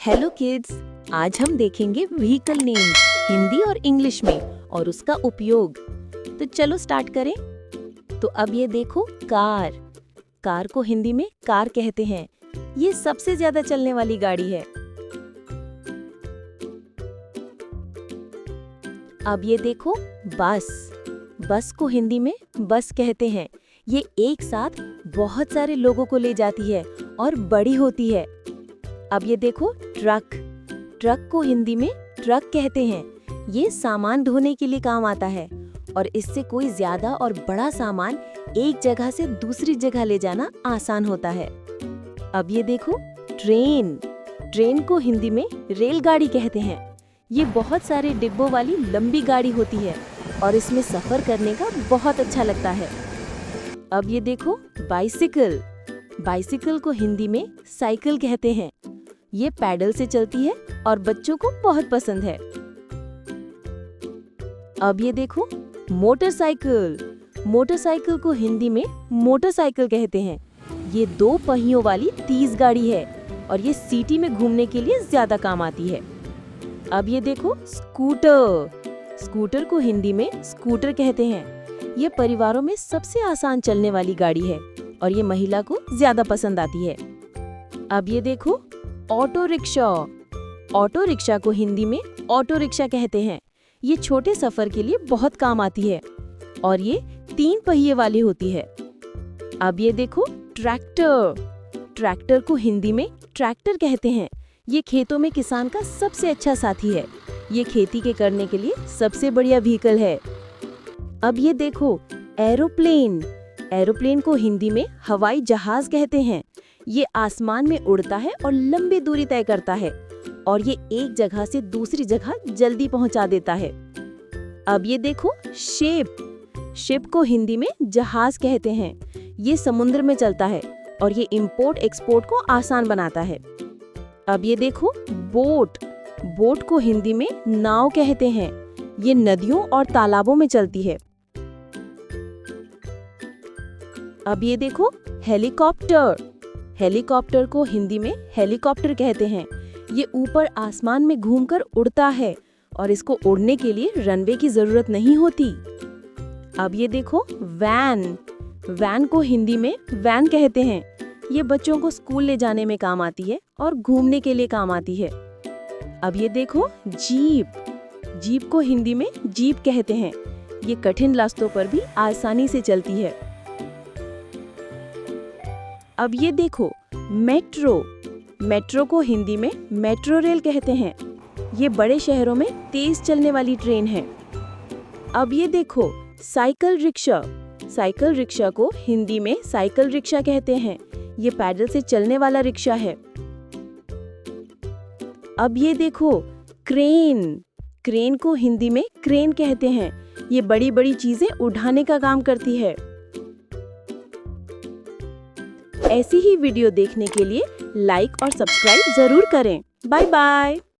Hello kids, आज हम देखेंगे व्हीकल नेम्स हिंदी और इंग्लिश में और उसका उपयोग। तो चलो स्टार्ट करें। तो अब ये देखो, कार को हिंदी में कार कहते हैं। ये सबसे ज्यादा चलने वाली गाड़ी है। अब ये देखो, बस को हिंदी में बस कहते हैं। ये एक साथ बहुत सारे लोगों को ले जाती है और बड़ी होती है। अब ये देखो, ट्रक को हिंदी में ट्रक कहते हैं। ये सामान ढोने के लिए काम आता है और इससे कोई ज्यादा और बड़ा सामान एक जगह से दूसरी जगह ले जाना आसान होता है। अब ये देखो, ट्रेन को हिंदी में रेलगाड़ी कहते हैं। ये बहुत सारे डिब्बों वाली लंबी गाड़ी होती है और इसमें सफर करने का बहुत अच्छा लगता है। अब ये देखो, बाइसिकल को हिंदी में साइकिल कहते हैं। ये पैडल से चलती है और बच्चों को बहुत पसंद है। अब ये देखो, मोटरसाइकिल को हिंदी में मोटरसाइकिल कहते हैं। ये 2 पहियों वाली तेज गाड़ी है और ये सिटी में घूमने के लिए ज्यादा काम आती है। अब ये देखो, स्कूटर को हिंदी में स्कूटर कहते हैं। ये परिवारों में सबसे आसान चलने वाली गाड़ी है और ये महिला को ज्यादा पसंद आती है। अब ये देखो, ऑटो रिक्शा को हिंदी में ऑटो रिक्शा कहते हैं। ये छोटे सफर के लिए बहुत काम आती है और ये 3 पहिए वाली होती है। अब ये देखो, ट्रैक्टर को हिंदी में ट्रैक्टर कहते हैं। ये खेतों में किसान का सबसे अच्छा साथी है। ये खेती के करने के लिए सबसे बढ़िया व्हीकल है। अब ये देखो, एरोप्लेन को हिंदी में हवाई जहाज कहते हैं। ये आसमान में उड़ता है और लंबी दूरी तय करता है और ये एक जगह से दूसरी जगह जल्दी पहुंचा देता है। अब ये देखो, शिप को हिंदी में जहाज कहते हैं। ये समुद्र में चलता है और ये इंपोर्ट एक्सपोर्ट को आसान बनाता है। अब ये देखो, बोट को हिंदी में नाव कहते हैं। ये नदियों और तालाबों में चलती है। अब ये देखो, हेलीकॉप्टर को हिंदी में हेलीकॉप्टर कहते हैं। ये ऊपर आसमान में घूमकर उड़ता है और इसको उड़ने के लिए रनवे की जरूरत नहीं होती। अब ये देखो, वैन को हिंदी में वैन कहते हैं। ये बच्चों को स्कूल ले जाने में काम आती है और घूमने के लिए काम आती है। अब ये देखो, जीप को हिंदी में जीप कहते हैं। ये कठिन रास्तों पर भी आसानी से चलती है। अब ये देखो, मेट्रो को हिंदी में मेट्रो रेल कहते हैं। ये बड़े शहरों में तेज चलने वाली ट्रेन है। अब ये देखो, साइकिल रिक्शा को हिंदी में साइकिल रिक्शा कहते हैं। ये पैडल से चलने वाला रिक्शा है। अब ये देखो, क्रेन को हिंदी में क्रेन कहते हैं। ये बड़ी बड़ी चीजें उठाने का काम करती है। ऐसी ही वीडियो देखने के लिए लाइक और सब्सक्राइब जरूर करें। Bye bye.